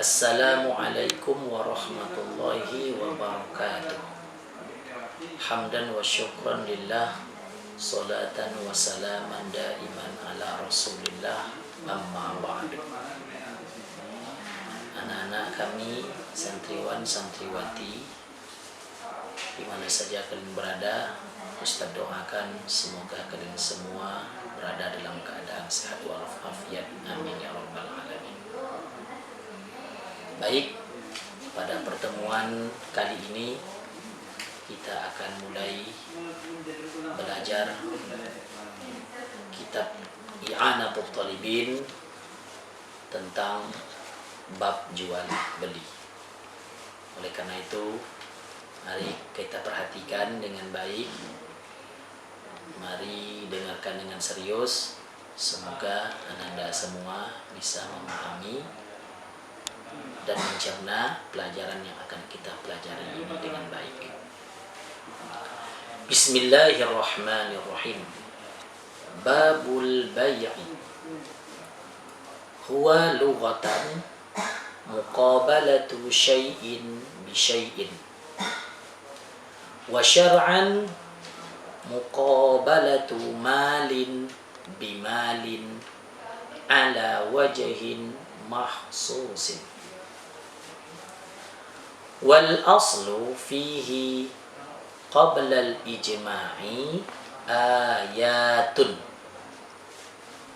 Assalamualaikum warahmatullahi wabarakatuh. Hamdan wa syukran lillah, salatan wa salaman daiman ala rasulillah, amma ba'du. Anak-anak kami, santriwan santriwati, di mana saja kalian berada, Ustaz doakan semoga kalian semua berada dalam keadaan sehat walafiat. Amin ya rabbal alamin. Baik, pada pertemuan kali ini kita akan mulai belajar kitab I'anatul Talibin tentang bab jual beli. Oleh karena itu, mari kita perhatikan dengan baik. Mari dengarkan dengan serius. Semoga anda semua bisa memahami dan mencerna pelajaran yang akan kita pelajari ini dengan baik. Bismillahirrahmanirrahim. Babul bay'i huwa lughatan muqabalatu syai'in bi syai'in, wa syar'an muqabalatu malin bi malin ala wajhin mahsusin. Wal aslu fihi qabla al-ijma'i ayatun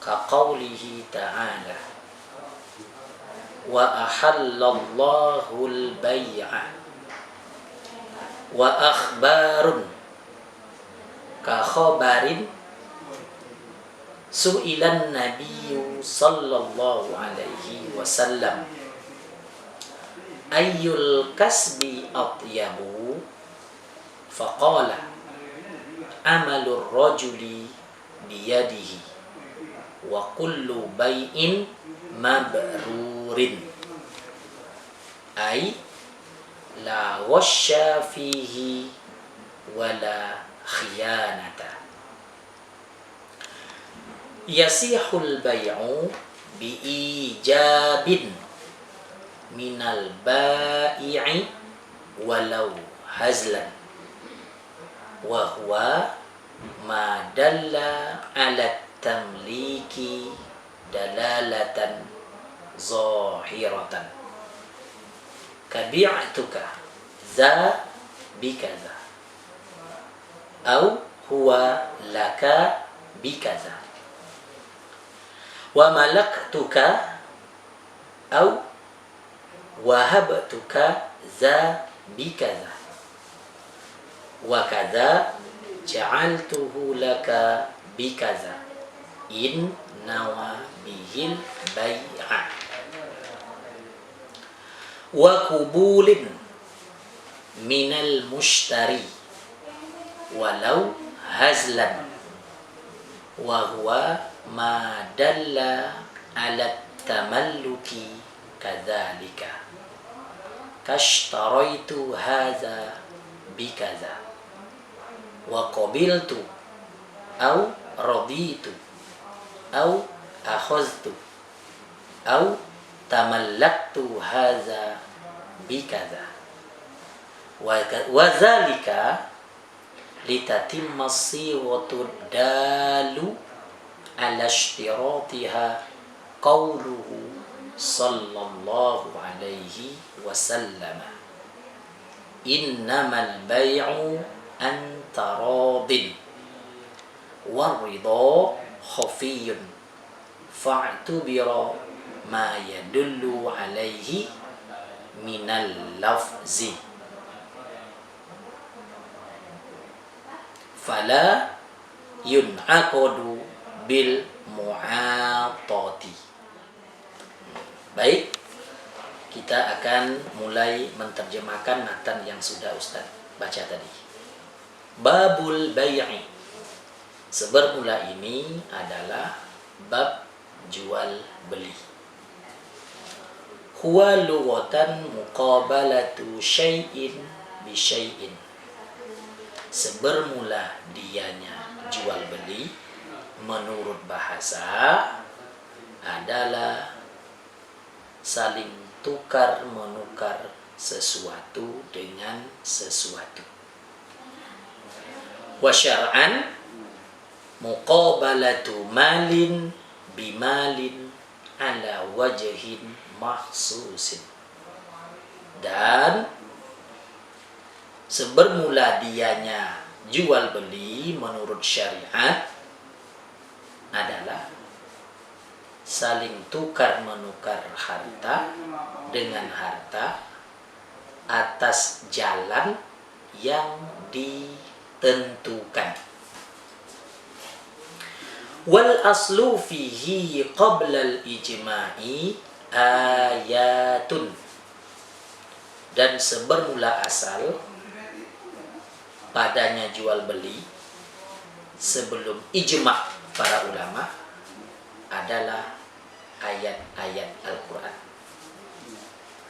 ka qawlihi ta'ala wa ahallallahu al-bay'a wa akhbarun ka khabarin su'ilan nabiyyu sallallahu alaihi wasallam ayyul kasbi atyabu faqala amalur rajuli biyadihi wa kullu bay'in mabrurin ay la wasya fihi wala khiyanata. Yasihul bay'u biijabin minal ba'i'i walau hazlan, wa huwa ma dalla ala tamliki dalalatan zahiratan kabi'tuka za bikaza au huwa laka bikaza wa malaktuka au wahabtuka za bikaza wa kadza ja'altuhu laka bikaza in nawa bihil bai'a wa kubulin minal mushtari walau hazlan wa huwa ma dalla ala tamalluki kadzalika kashtaraitu hadza bikaza wa qabiltu au raditu au akhaztu au tamallaktu hadza bikaza wa zalika litatimma sighatu dalu ala ishtiratiha qawluhu sallallahu alaihi wasallam innamal bay'u an taradin waridha khafiyun fa'tubira ma yadullu alaihi minal lafzi fala yun'aqadu bil mu'atati. Baik, kita akan mulai menterjemahkan matan yang sudah Ustaz baca tadi. Babul bay'i. Sebermula ini adalah bab jual beli. Huwa lughatan muqabalatu syai'in bi syai'in. Sebermula dianya jual beli menurut bahasa adalah saling tukar menukar sesuatu dengan sesuatu. Wa syar'an muqabalatu malin bimalin ala wajhin mahsusin. Dan sebermula dianya jual beli menurut syariat adalah saling tukar menukar harta dengan harta atas jalan yang ditentukan. Wal aslu fihi qabla al-ijma'i ayatun. Dan sebermula asal padanya jual beli sebelum ijma' para ulama adalah ayat-ayat Al-Quran.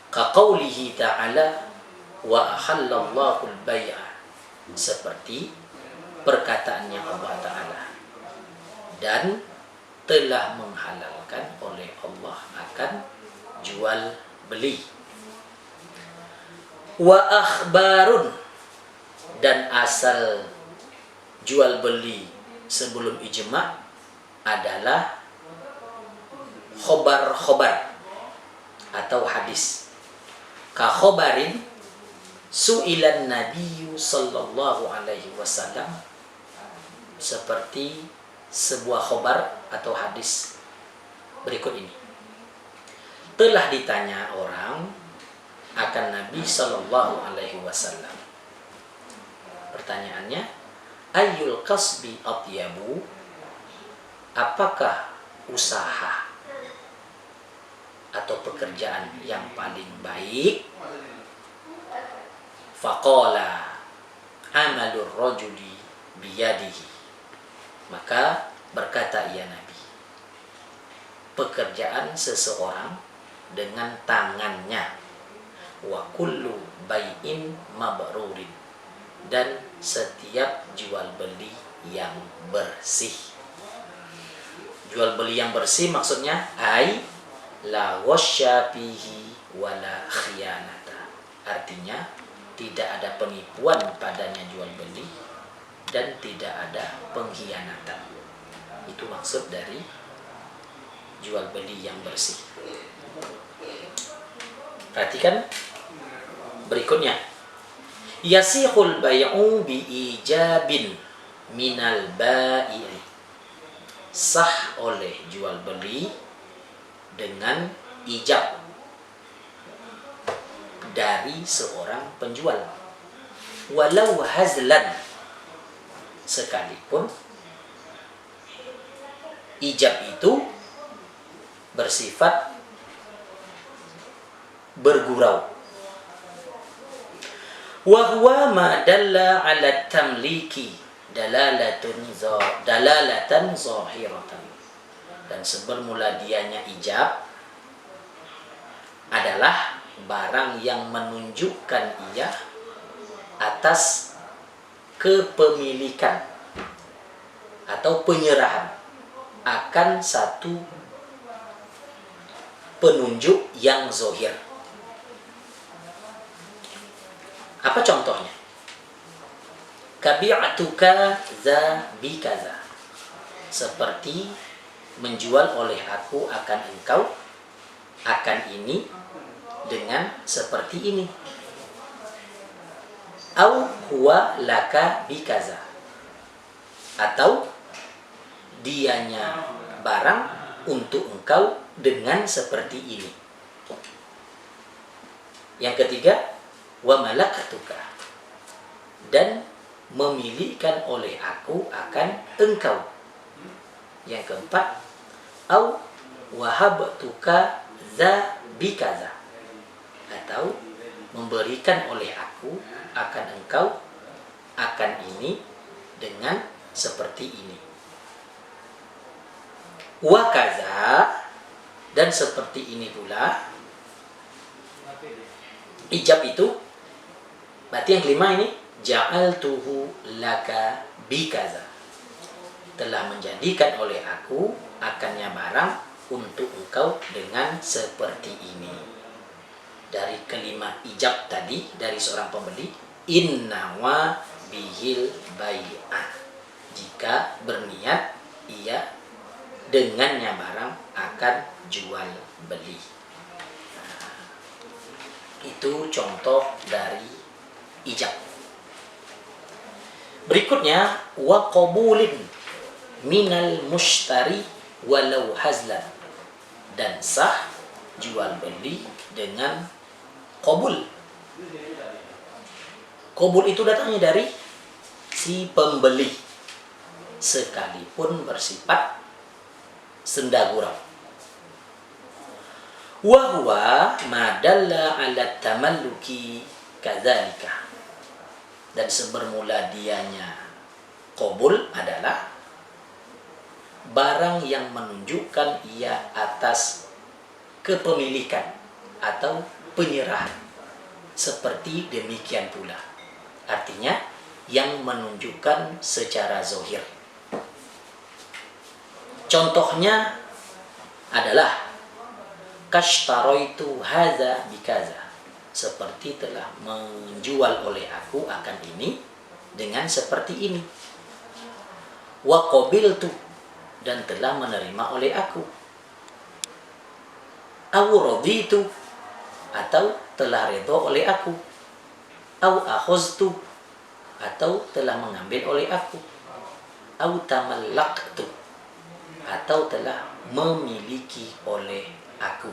Kaqaulihi ta'ala wa ahallallahu al-bay'a, seperti perkataannya Allah Ta'ala, dan telah menghalalkan oleh Allah akan jual beli. Wa akhbarun, dan asal jual beli sebelum ijma' adalah khobar-khobar atau hadis. Ka khobarin su'ilan nabiyyu sallallahu alaihi wasallam, seperti sebuah khobar atau hadis berikut ini. Telah ditanya orang akan Nabi sallallahu alaihi wasallam. Pertanyaannya, ayyul kasbi atyabu, apakah usaha atau pekerjaan yang paling baik? Faqala amalur rajuli biyadihi, maka berkata ia Nabi, pekerjaan seseorang dengan tangannya. Wa kullu bai'in mabrurin, dan setiap jual beli yang bersih. Jual beli yang bersih maksudnya ai la wasya fihi wala khiyanata, artinya tidak ada penipuan padanya jual beli dan tidak ada pengkhianatan. Itu maksud dari jual beli yang bersih. Perhatikan berikutnya. Yasihul bay'u bi ijabin minal ba'i, sah oleh jual beli dengan ijab dari seorang penjual. Walau hazlan, sekalipun ijab itu bersifat bergurau. Wa huwa ma dalla ala tamliki dalalatan zahiratan, dan sebermula dianya ijab adalah barang yang menunjukkan ia atas kepemilikan atau penyerahan akan satu penunjuk yang zahir. Apa contohnya? Kabi'atuka za bikaza, seperti menjual oleh aku akan engkau akan ini dengan seperti ini. Au huwa laka bikaza, atau dianya barang untuk engkau dengan seperti ini. Yang ketiga, wa malakatuka, dan memilihkan oleh aku akan engkau. Yang keempat, au wahabtuka za bikaza, atau memberikan oleh aku akan engkau akan ini dengan seperti ini. Wa kaza, dan seperti ini pula. Ijab itu berarti yang kelima ini, ja'altuhu laka bikaza, telah menjadikan oleh aku akannya barang untuk engkau dengan seperti ini. dari kelima ijab tadi dari seorang pembeli, innawa bihil bai'ah, jika berniat ia dengannya barang akan jual beli. Nah, itu contoh dari ijab. Berikutnya wa qabulin minal mushtari walau hazlan, dan sah jual beli dengan qabul. Qabul itu datangnya dari si pembeli sekalipun bersifat senda gurau. Wa huwa ma dalla ala tamalluki kadzalika, dan sebermula dianya qabul adalah barang yang menunjukkan ia atas kepemilikan atau penyerahan, seperti demikian pula. Artinya yang menunjukkan secara zahir. Contohnya adalah kashtaraitu hadza bikaza, seperti telah menjual oleh aku akan ini dengan seperti ini. Wa qabiltu, dan telah menerima oleh aku. Aw raditu, atau telah redha oleh aku. Aw akhaztu, atau telah mengambil oleh aku. Aw tamallaqtu, atau telah memiliki oleh aku.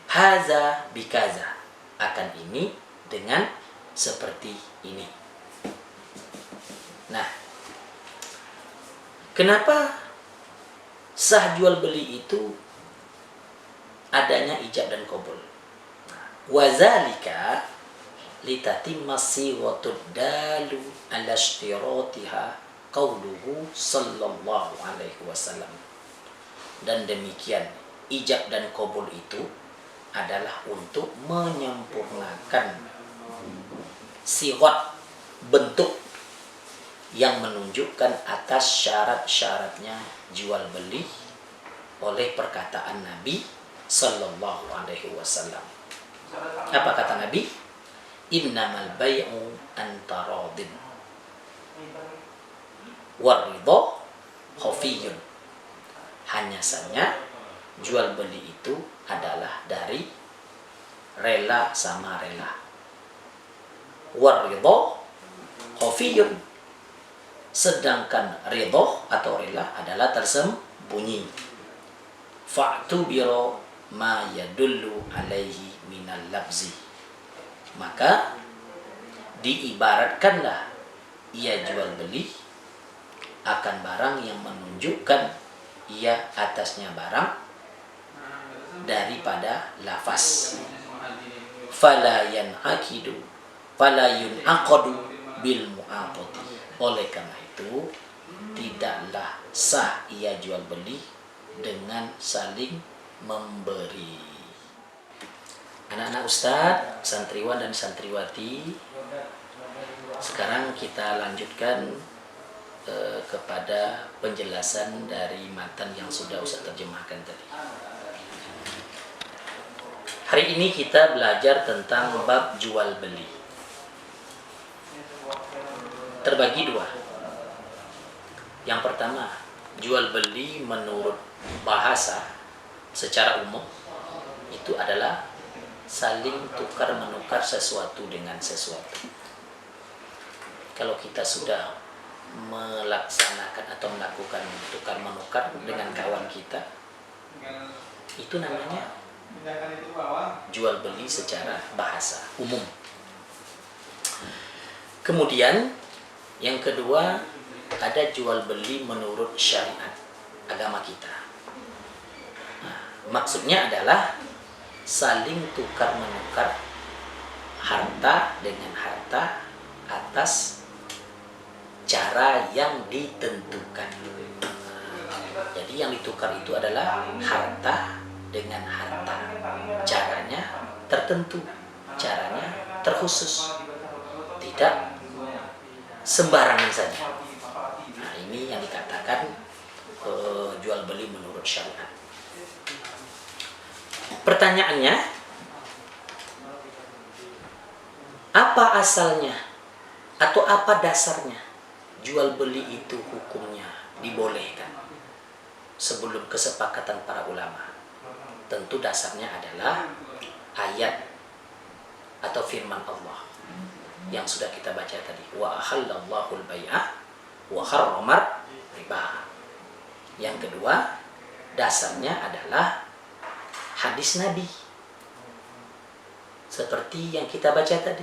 Haza bikaza, akan ini dengan seperti ini. Nah, kenapa sah jual beli itu adanya ijab dan qabul? Wazalika litatimma sighatud dalu ala ishtiratiha qauluhu sallallahu alaihi wasallam. Dan demikian ijab dan qabul itu adalah untuk menyempurnakan sighat, bentuk yang menunjukkan atas syarat-syaratnya jual beli oleh perkataan Nabi sallallahu alaihi wasallam. Apa kata Nabi? Innamal bai'u antaradin waridha khafiyun. Hanya saja jual beli itu adalah dari rela sama rela. Waridha khafiyun, sedangkan ridha atau rela adalah tersembunyi. Fa'tubira ma yadullu alaihi minal labzi, maka diibaratkanlah ia jual beli akan barang yang menunjukkan ia atasnya barang daripada lafaz. Fala yan'aqidu fala yun'aqadu bil mu'aqati, oleh karena itu tidaklah sah ia jual beli dengan saling memberi. Anak-anak Ustadz, santriwan dan santriwati, sekarang kita lanjutkan kepada penjelasan dari matan yang sudah Ustadz terjemahkan tadi. Hari ini kita belajar tentang bab jual beli. Terbagi dua. Yang pertama, jual beli menurut bahasa secara umum itu adalah saling tukar menukar sesuatu dengan sesuatu. Kalau kita sudah melaksanakan atau melakukan tukar menukar dengan kawan kita, itu namanya jual beli secara bahasa umum. Kemudian yang kedua, ada jual beli menurut syariat agama kita. Nah, maksudnya adalah saling tukar menukar harta dengan harta atas cara yang ditentukan. Jadi yang ditukar itu adalah harta dengan harta. Caranya tertentu, caranya terkhusus, tidak sembarangan saja. Nah, ini yang dikatakan jual beli menurut syariat. Pertanyaannya, Apa asalnya atau apa dasarnya jual beli itu hukumnya dibolehkan sebelum kesepakatan para ulama? Tentu dasarnya adalah ayat atau firman Allah yang sudah kita baca tadi, wa ahallallahu al-bai'a wa harramar riba. Yang kedua, dasarnya adalah hadis Nabi. Seperti yang kita baca tadi.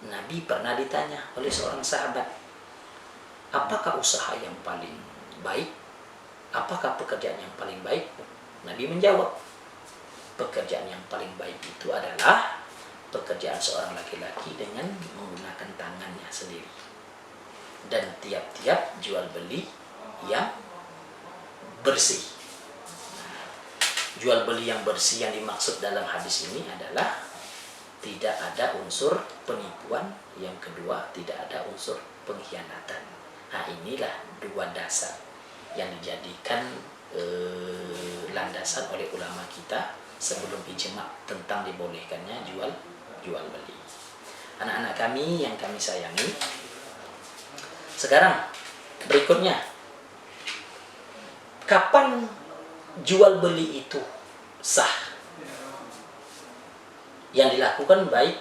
Nabi pernah ditanya oleh seorang sahabat, apakah usaha yang paling baik? Apakah pekerjaan yang paling baik? Nabi menjawab, pekerjaan yang paling baik itu adalah pekerjaan seorang laki-laki dengan menggunakan tangannya sendiri. Dan tiap-tiap jual beli yang bersih. Jual beli yang bersih yang dimaksud dalam hadis ini adalah tidak ada unsur penipuan. Yang kedua, tidak ada unsur pengkhianatan. Nah, inilah dua dasar yang dijadikan landasan oleh ulama kita sebelum ijma tentang dibolehkannya jual beli. Anak-anak kami yang kami sayangi, sekarang berikutnya, kapan jual beli itu sah? Yang dilakukan baik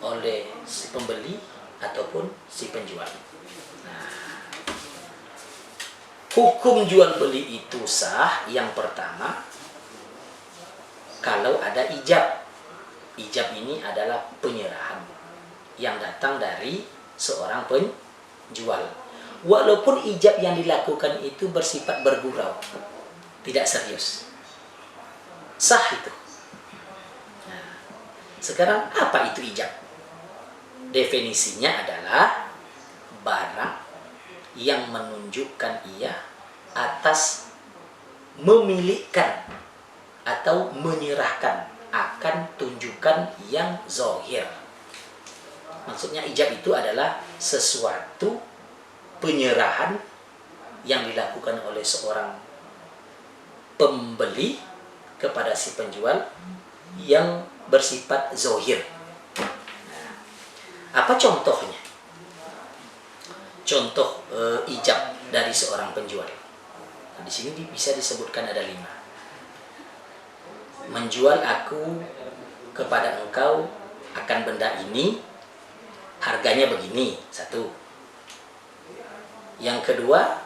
oleh si pembeli ataupun si penjual. Nah, hukum jual beli itu sah yang pertama kalau ada ijab. Ijab ini adalah penyerahan yang datang dari seorang penjual. Walaupun ijab yang dilakukan itu bersifat bergurau, tidak serius, sah itu. Nah, sekarang apa itu ijab? Definisinya adalah barang yang menunjukkan ia atas memilikan atau menyerahkan akan tunjukkan yang zahir. Maksudnya ijab itu adalah sesuatu penyerahan yang dilakukan oleh seorang pembeli kepada si penjual yang bersifat zahir. Nah, apa contohnya? Contoh ijab dari seorang penjual. Nah, di sini bisa disebutkan ada 5. Menjual aku kepada engkau akan benda ini, harganya begini, 1. Yang kedua,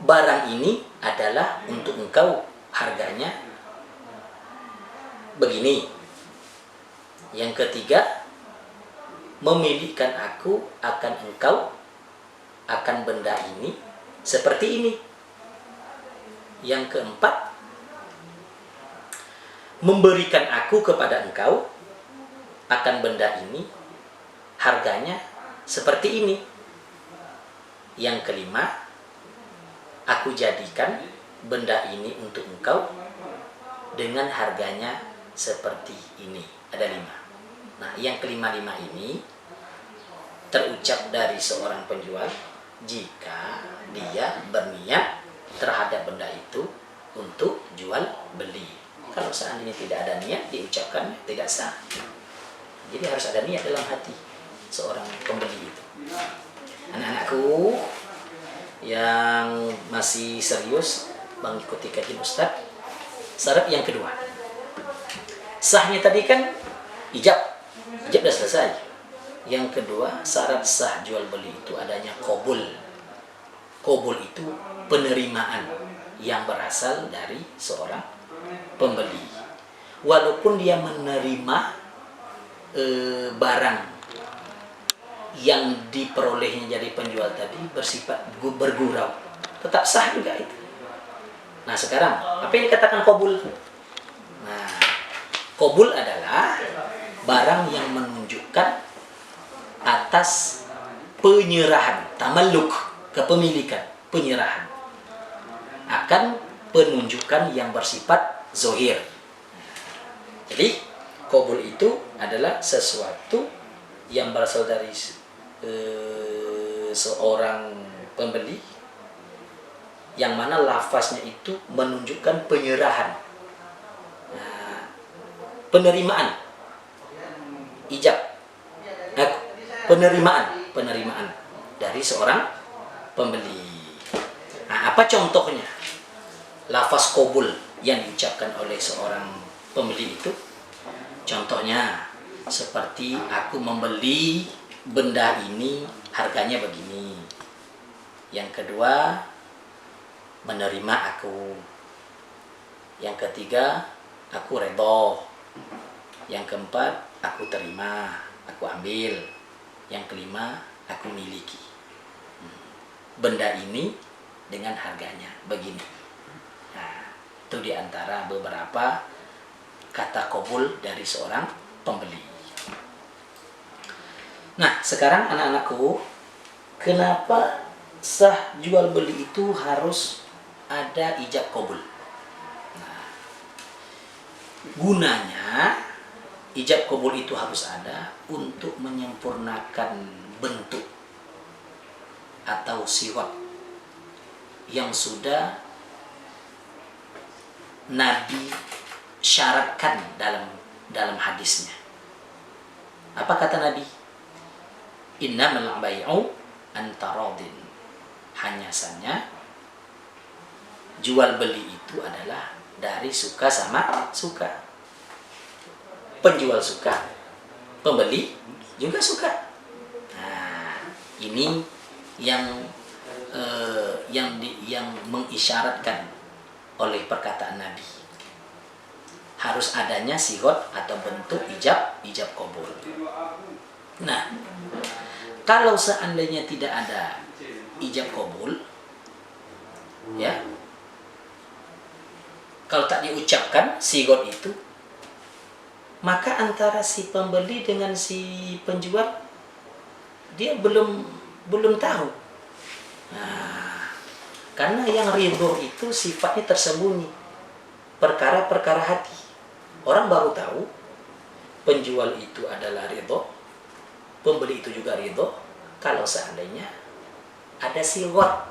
barang ini adalah untuk engkau, harganya begini. Yang ketiga, memilikan aku akan engkau akan benda ini seperti ini. Yang keempat, memberikan aku kepada engkau akan benda ini, harganya seperti ini. Yang kelima, aku jadikan benda ini untuk engkau dengan harganya seperti ini. Ada 5. Nah, yang kelima-lima ini terucap dari seorang penjual jika dia berniat terhadap benda itu untuk jual beli. Kalau seandainya tidak ada niat, diucapkan tidak sah. Jadi harus ada niat dalam hati seorang pembeli itu. Anak-anakku yang masih serius mengikuti kajian Ustadz, syarat yang kedua, sahnya tadi kan ijab sudah selesai. Yang kedua, syarat sah jual beli itu adanya qabul. Qabul itu penerimaan yang berasal dari seorang pembeli. Walaupun dia menerima barang yang diperolehnya jadi penjual tadi bersifat bergurau, tetap sah juga itu. Nah, sekarang apa yang dikatakan qabul? Nah, qabul adalah barang yang menunjukkan atas penyerahan, tamalluk, kepemilikan, penyerahan akan penunjukan yang bersifat zahir. Jadi qabul itu adalah sesuatu yang berasal dari seorang pembeli yang mana lafaznya itu menunjukkan penyerahan, penerimaan ijab, penerimaan dari seorang pembeli. Nah, apa contohnya lafaz qabul yang diucapkan oleh seorang pembeli itu? Contohnya seperti aku membeli benda ini harganya begini. Yang kedua, menerima aku. Yang ketiga, aku redho. Yang keempat, aku terima, aku ambil. Yang kelima, aku miliki. Benda ini dengan harganya begini. Nah, itu diantara beberapa kata qabul dari seorang pembeli. Nah, sekarang anak-anakku, kenapa sah jual beli itu harus ada ijab qabul? Nah, gunanya ijab qabul itu harus ada untuk menyempurnakan bentuk atau sifat yang sudah Nabi syaratkan dalam hadisnya. Apa kata Nabi? Innamal bai'u antaradin. Hanya saja jual beli itu adalah dari suka sama suka. Penjual suka, pembeli juga suka. Nah, ini yang mengisyaratkan oleh perkataan Nabi. Harus adanya sifat atau bentuk ijab qabul. Nah, kalau seandainya tidak ada ijab qabul, ya, kalau tak diucapkan sigot itu, maka antara si pembeli dengan si penjual dia belum tahu. Nah, karena yang ridho itu sifatnya tersembunyi, perkara-perkara hati. Orang baru tahu penjual itu adalah ridho, pembeli itu juga ridho kalau seandainya ada sigot.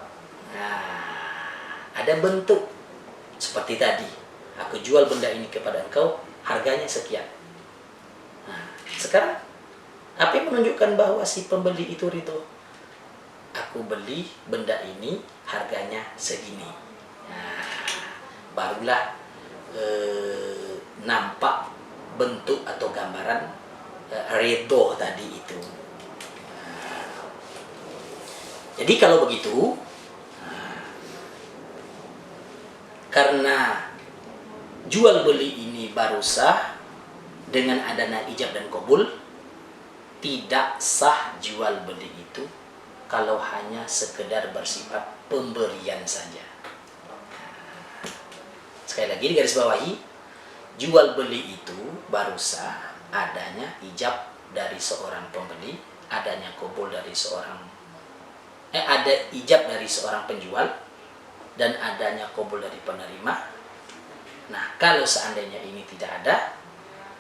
Nah, ada bentuk seperti tadi, aku jual benda ini kepada engkau, harganya sekian. Nah, sekarang apa yang menunjukkan bahwa si pembeli itu ridho? Aku beli benda ini harganya segini. Nah, barulah nampak bentuk atau gambaran ridho tadi itu. Nah, jadi kalau begitu, karena jual beli ini baru sah dengan adanya ijab dan qabul, tidak sah jual beli itu kalau hanya sekedar bersifat pemberian saja. Sekali lagi digarisbawahi, jual beli itu baru sah adanya ijab dari seorang pembeli, adanya qabul dari ada ijab dari seorang penjual, dan adanya qabul dari penerima. Nah, kalau seandainya ini tidak ada,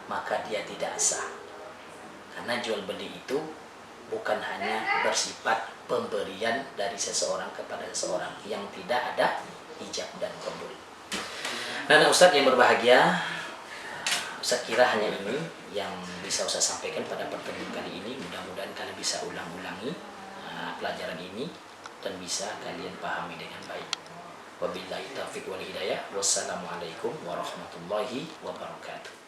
maka dia tidak sah. Karena jual beli itu bukan hanya bersifat pemberian dari seseorang kepada seseorang yang tidak ada ijab dan qabul. Nah, Ustadz yang berbahagia, Ustadz kira hanya ini yang bisa Ustadz sampaikan pada pertemuan kali ini. Mudah-mudahan kalian bisa ulang-ulangi pelajaran ini dan bisa kalian pahami dengan baik. Wabillahi taufiq wal hidayah. Wassalamualaikum warahmatullahi wabarakatuh.